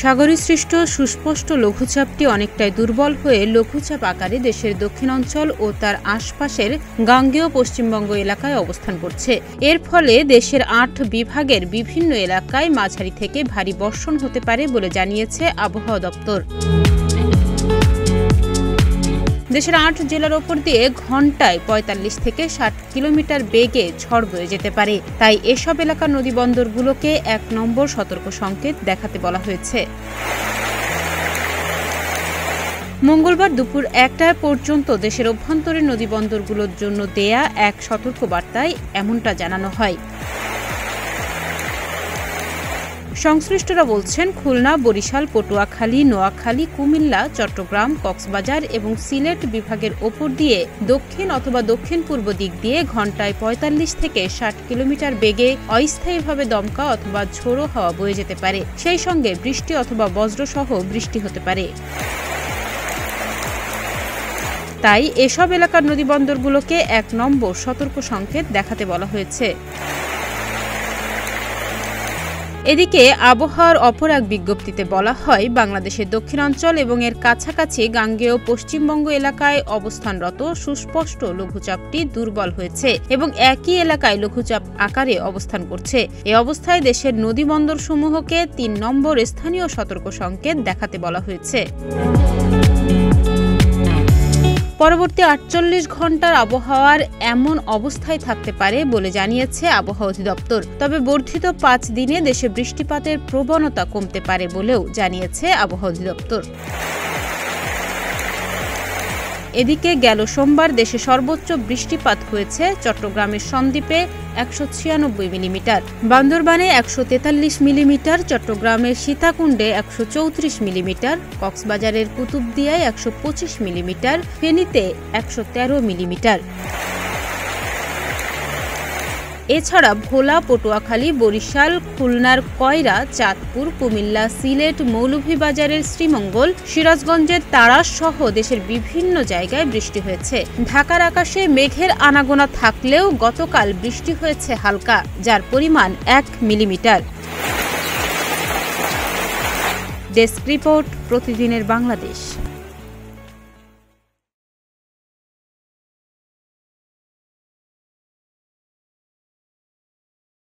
সাগরে সৃষ্ট সুস্পষ্ট লঘুচাপটি অনেকটাই দুর্বল হয়ে লঘুচাপ আকারে দেশের দক্ষিণাঞ্চল ও তার আশপাশের গাঙ্গেয় পশ্চিমবঙ্গ এলাকায় অবস্থান করছে। এর ফলে দেশের ৮ বিভাগের বিভিন্ন এলাকায় মাঝারি থেকে ভারী বর্ষণ হতে পারে বলে জানিয়েছে আবহাওয়া দপ্তর। দেশের ৮ জেলার ওপর দিয়ে ঘণ্টায় ৪৫ থেকে ৬০ কিলোমিটার বেগে ঝড় বয়ে যেতে পারে। তাই এসব এলাকার নদীবন্দরগুলোকে ১ নম্বর সতর্ক সংকেত দেখাতে বলা হয়েছে। মঙ্গলবার দুপুর ১টা পর্যন্ত দেশের অভ্যন্তরীণ নদীবন্দরগুলোর জন্য দেয়া এক সতর্কবার্তায় এমনটা জানানো হয়। সংশ্লিষ্টরা বলছেন, খুলনা, বরিশাল, পটুয়াখালী, নোয়াখালী, কুমিল্লা, চট্টগ্রাম, কক্সবাজার এবং সিলেট বিভাগের ওপর দিয়ে দক্ষিণ অথবা দক্ষিণ পূর্ব দিক দিয়ে ঘণ্টায় ৪৫ থেকে ৬০ কিলোমিটার বেগে অস্থায়ীভাবে দমকা অথবা ঝোড়ো হাওয়া বয়ে যেতে পারে। সেই সঙ্গে বৃষ্টি অথবা বজ্রসহ বৃষ্টি হতে পারে। তাই এসব এলাকার নদীবন্দরগুলোকে ১ নম্বর সতর্ক সংকেত দেখাতে বলা হয়েছে। এদিকে আবহাওয়ার অপর এক বিজ্ঞপ্তিতে বলা হয়, বাংলাদেশের দক্ষিণাঞ্চল এবং এর কাছাকাছি গাঙ্গেয় পশ্চিমবঙ্গ এলাকায় অবস্থানরত সুস্পষ্ট লঘুচাপটি দুর্বল হয়েছে এবং একই এলাকায় লঘুচাপ আকারে অবস্থান করছে। এ অবস্থায় দেশের নদীবন্দরসমূহকে ৩ নম্বর স্থানীয় সতর্ক সংকেত দেখাতে বলা হয়েছে। পরবর্তী ৪৮ ঘণ্টার আবহাওয়ার এমন অবস্থায় থাকতে পারে বলে জানিয়েছে আবহাওয়া অধিদপ্তর। তবে বর্ধিত ৫ দিনে দেশে বৃষ্টিপাতের প্রবণতা কমতে পারে বলেও জানিয়েছে আবহাওয়া অধিদপ্তর। এদিকে গেল সোমবার দেশে সর্বোচ্চ বৃষ্টিপাত হয়েছে চট্টগ্রামের সন্দ্বীপে ১৯৬ মিলিমিটার, বান্দরবানে ১৪৩ মিলিমিটার, চট্টগ্রামের সীতাকুণ্ডে ১৩৪ মিলিমিটার, কক্সবাজারের কুতুবদিয়ায় ১২৫ মিলিমিটার, ফেনীতে ১১৩ মিলিমিটার। এছাড়া ভোলা, পটুয়াখালী, বরিশাল, খুলনার কয়রা, চাঁদপুর, কুমিল্লা, সিলেট, মৌলভীবাজারের শ্রীমঙ্গল, সিরাজগঞ্জের তাড়াশ সহ দেশের বিভিন্ন জায়গায় বৃষ্টি হয়েছে। ঢাকার আকাশে মেঘের আনাগোনা থাকলেও গতকাল বৃষ্টি হয়েছে হালকা, যার পরিমাণ ১ মিলিমিটার। ডেস্ক রিপোর্ট, প্রতিদিনের বাংলাদেশ।